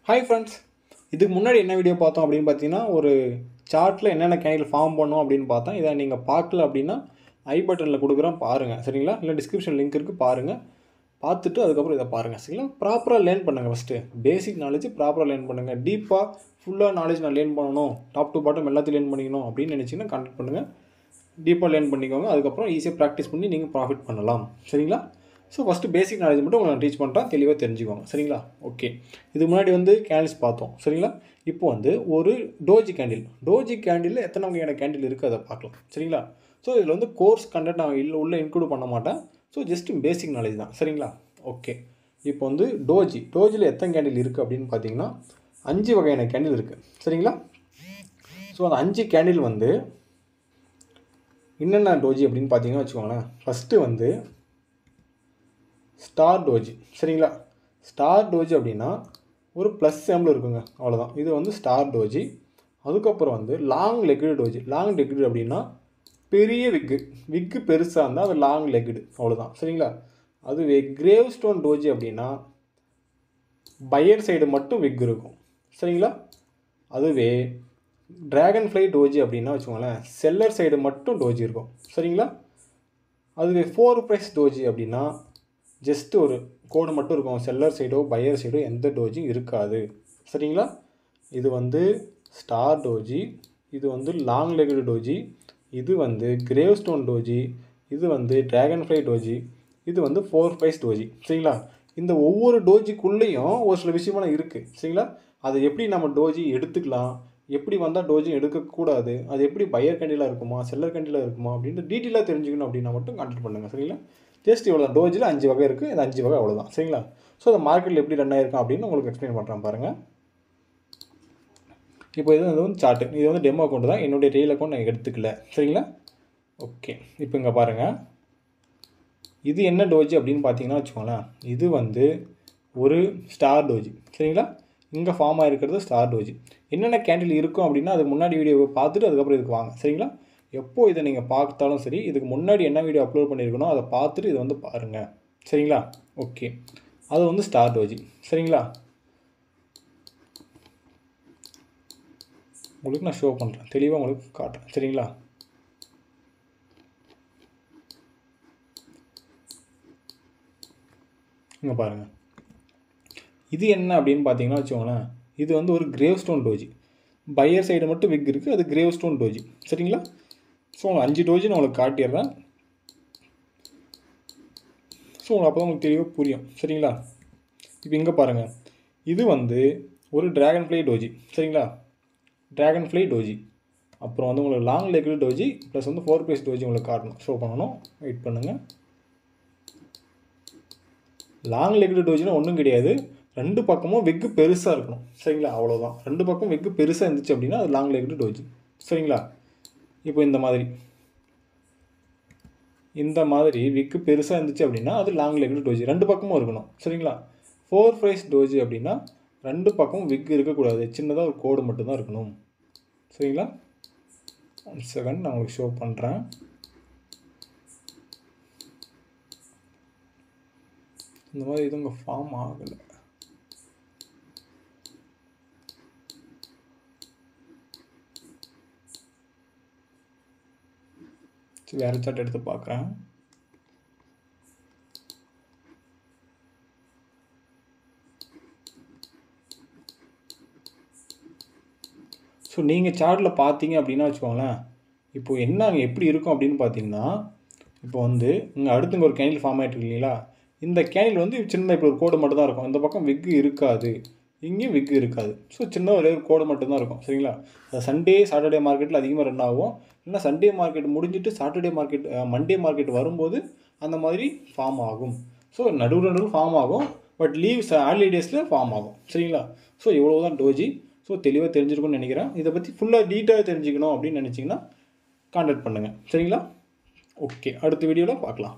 Hi friends, இதுக்கு முன்னாடி என்ன வீடியோ பார்த்தோம் அப்படின்னு பார்த்தீங்கன்னா, ஒரு சார்ட்டில் என்னென்ன கேண்டில் ஃபார்ம் பண்ணோம் அப்படின்னு பார்த்தோம். இதை நீங்கள் பார்க்கல அப்படின்னா ஐ பட்டனில் கொடுக்குறேன் பாருங்கள், சரிங்களா? இல்லை டிஸ்கிரிப்ஷன் லிங்க் இருக்குது பாருங்கள். பார்த்துட்டு அதுக்கப்புறம் இதை பாருங்கள், சரிங்களா? ப்ராப்பராக லேர்ன் பண்ணுங்கள். ஃபஸ்ட்டு பேசிக் நாலேஜ் ப்ராப்பராக லேர்ன் பண்ணுங்கள். டீப்பாக ஃபுல்லாக நாலேஜ் நான் லேர்ன் பண்ணணும், டாப் டு பாட்டம் எல்லாத்தையும் லேர்ன் பண்ணிக்கணும் அப்படின்னு நினச்சிங்கன்னா கான்டெக்ட் பண்ணுங்கள். டீப்பாக லேர்ன் பண்ணிக்கோங்க. அதுக்கப்புறம் ஈஸியாக ப்ராக்டிஸ் பண்ணி நீங்கள் ப்ராஃபிட் பண்ணலாம், சரிங்களா? ஸோ ஃபஸ்ட்டு பேசிக் நாலேஜ் மட்டும் உங்களை நான் டீச் பண்ணுறேன், தெளிவாக தெரிஞ்சுக்கோங்க, சரிங்களா? ஓகே, இதுக்கு முன்னாடி கேண்டில்ஸ் பார்த்தோம், சரிங்களா? இப்போ ஒரு டோஜி கேண்டில் எத்தனை வகையான கேண்டில் இருக்குது அதை பார்க்கலாம், சரிங்களா? ஸோ இதில் கோர்ஸ் கண்டென்ட் நான் உள்ளே இன்க்ளூட் பண்ண மாட்டேன். ஸோ ஜஸ்ட் பேசிக் நாலேஜ் தான், சரிங்களா? ஓகே, இப்போ டோஜியில் எத்தனை கேண்டில் இருக்குது அப்படின்னு பார்த்தீங்கன்னா 5 வகையான கேண்டில் இருக்குது, சரிங்களா? ஸோ அந்த 5 கேண்டில் என்னென்ன டோஜி அப்படின்னு பார்த்தீங்கன்னா வச்சுக்கோங்களேன். ஃபஸ்ட்டு ஸ்டார் டோஜி, சரிங்களா? ஸ்டார் டோஜி அப்படின்னா ஒரு ப்ளஸ் சிம்பிள் இருக்குங்க, அவ்வளோதான். இது ஸ்டார் டோஜி. அதுக்கப்புறம் long legged doji. Long legged அப்படின்னா பெரிய விக்கு பெருசாக இருந்தால் அது லாங் லெக்டு, அவ்வளோதான், சரிங்களா? அதுவே கிரேவ் ஸ்டோன் டோஜி அப்படின்னா பையர் சைடு மட்டும் விக் இருக்கும், சரிங்களா? அதுவே ட்ராகன் ஃப்ளை டோஜி அப்படின்னா வச்சுக்கோங்களேன், செல்லர் சைடு மட்டும் டோஜி இருக்கும், சரிங்களா? அதுவே 4 ப்ரைஸ் டோஜி அப்படின்னா ஜஸ்ட் ஒரு கோடு மட்டும் இருக்கும், செல்லர் சைடோ பையர் சைடோ எந்த டோஜியும் இருக்காது, சரிங்களா? இது ஸ்டார் டோஜி, இது லாங் லெக்டு டோஜி, இது கிரேவ் ஸ்டோன் டோஜி, இது ட்ராகன் ஃப்ளை டோஜி, இது 4 ப்ரைஸ் டோஜி, சரிங்களா? இந்த ஒவ்வொரு டோஜிக்குள்ளேயும் ஒரு சில விஷயமெல்லாம் இருக்குது, சரிங்களா? அதை எப்படி நம்ம டோஜி எடுத்துக்கலாம், எப்படி வந்தால் டோஜி எடுக்கக்கூடாது, அது எப்படி பையர் கேண்டிலாக இருக்குமா செல்லர் கேண்டிலாக இருக்குமா அப்படின்ட்டு டீட்டெயிலாக தெரிஞ்சுக்கணும் அப்படின்னா மட்டும் கான்டெக்ட் பண்ணுங்கள், சரிங்களா? ஜஸ்ட் இவ்வளோ தான். டோஜில் 5 வகை இருக்குது, இந்த 5 வகை அவ்வளோதான், சரிங்களா? ஸோ அந்த மார்க்கெட்டில் எப்படி ரன் ஆகிருக்கும் அப்படின்னு உங்களுக்கு எக்ஸ்பிளைன் பண்ணுறேன் பாருங்கள். இப்போ இது சார்ட்டு, இது டெமோ அக்கௌண்ட் தான், என்னுடைய ரியல் அக்கௌண்ட் நான் எடுத்துக்கல, சரிங்களா? ஓகே, இப்போ இங்கே பாருங்கள், இது என்ன டோஜி அப்படின்னு பார்த்தீங்கன்னா வச்சுக்கோங்களேன், இது ஒரு ஸ்டார் டோஜி, சரிங்களா? இங்கே ஃபார்ம் ஆகிருக்கிறது ஸ்டார் டோஜி. என்னென்ன கேண்டில் இருக்கும் அப்படின்னா அதுக்கு முன்னாடி வீடியோவை பார்த்துட்டு அதுக்கப்புறம் இதுக்கு வாங்க, சரிங்களா? எப்போது இதை நீங்கள் பார்த்தாலும் சரி, இதுக்கு முன்னாடி என்ன வீடியோ அப்லோட் பண்ணியிருக்கணும் அதை பார்த்துட்டு இது பாருங்கள், சரிங்களா? ஓகே, அது ஸ்டார் டோஜி, சரிங்களா? உங்களுக்கு நான் ஷோ பண்ணுறேன், தெளிவாக உங்களுக்கு காட்டுறேன், சரிங்களா? இங்கே பாருங்கள், இது என்ன அப்படின்னு பார்த்தீங்கன்னா வச்சுக்கோங்களேன், இது ஒரு gravestone doji. Buyer side மட்டும் விக் இருக்குது, அது கிரேவ் ஸ்டோன் டோஜி, சரிங்களா? ஸோ 5 டோஜி நான் உங்களுக்கு காட்டிடுறேன். ஸோ அப்போ தான் உங்களுக்கு தெளிவாக புரியும், சரிங்களா? இப்போ இங்கே பாருங்கள், இது ஒரு ட்ராகன் ஃப்ளை டோஜி, சரிங்களா? Dragonfly doji. அப்புறம் உங்களுக்கு long legged doji plus 4 price doji உங்களுக்கு காட்டணும், ஷோ பண்ணணும். வெயிட் பண்ணுங்கள். லாங் லெக்டு டோஜினா ஒன்றும் கிடையாது, 2 பக்கமும் வெக்கு பெருசாக இருக்கணும், சரிங்களா? அவ்வளோதான். 2 பக்கம் வெக்கு பெருசாக இருந்துச்சு அப்படின்னா அது லாங் லெக்டு டோஜி, சரிங்களா? இப்போ இந்த மாதிரி விக்கு பெருசாக இருந்துச்சு அப்படின்னா அது லாங் லெக்டு டோஜி, 2 பக்கமும் இருக்கணும், சரிங்களா? 4 ப்ரைஸ் டோஜி அப்படின்னா 2 பக்கமும் விக் இருக்கக்கூடாது, சின்னதாக ஒரு கோடு மட்டும்தான் இருக்கணும், சரிங்களா? 1 செகண்ட் நான் உங்களுக்கு ஷோ பண்ணுறேன். இந்த மாதிரி இது உங்கள் ஃபார்ம் ஆகலை. வேறு சார்ட் எடுத்து பார்க்குறேன். ஸோ நீங்கள் சார்ட்டில் பார்த்தீங்க அப்படின்னா வச்சுக்கோங்களேன், இப்போ என்ன அங்கே எப்படி இருக்கும் அப்படின்னு பார்த்தீங்கன்னா, இப்போ இங்கே அடுத்து ஒரு கேண்டில் ஃபார்ம் ஆகிட்டு இல்லைங்களா? இந்த கேண்டில் சின்ன இப்போ ஒரு கோடு மட்டும் தான் இருக்கும், இந்த பக்கம் விக்கு இருக்காது, இங்கேயும் விக்கு இருக்காது. ஸோ சின்ன ஒரே ஒரு கோடு மட்டும்தான் இருக்கும், சரிங்களா? சண்டே சாட்டர்டே மார்க்கெட்டில் அதிகமாக ரன் ஆகும், இல்லைனா சண்டே மார்க்கெட் முடிஞ்சிட்டு சாட்டர்டே மார்க்கெட் மண்டே மார்க்கெட் வரும்போது அந்த மாதிரி ஃபார்ம் ஆகும். ஸோ நடுவில் ஃபார்ம் ஆகும், பட் லீவ்ஸ் ஹாலிடேஸில் ஃபார்ம் ஆகும், சரிங்களா? ஸோ இவ்வளோ தான் டோஜி. ஸோ தெளிவாக தெரிஞ்சிருக்கும்னு நினைக்கிறேன். இதை பற்றி ஃபுல்லாக டீட்டெயிலாக தெரிஞ்சுக்கணும் அப்படின்னு நினச்சிங்கன்னா கான்டாக்ட் பண்ணுங்கள், சரிங்களா? ஓகே, அடுத்த வீடியோவில் பார்க்கலாம்.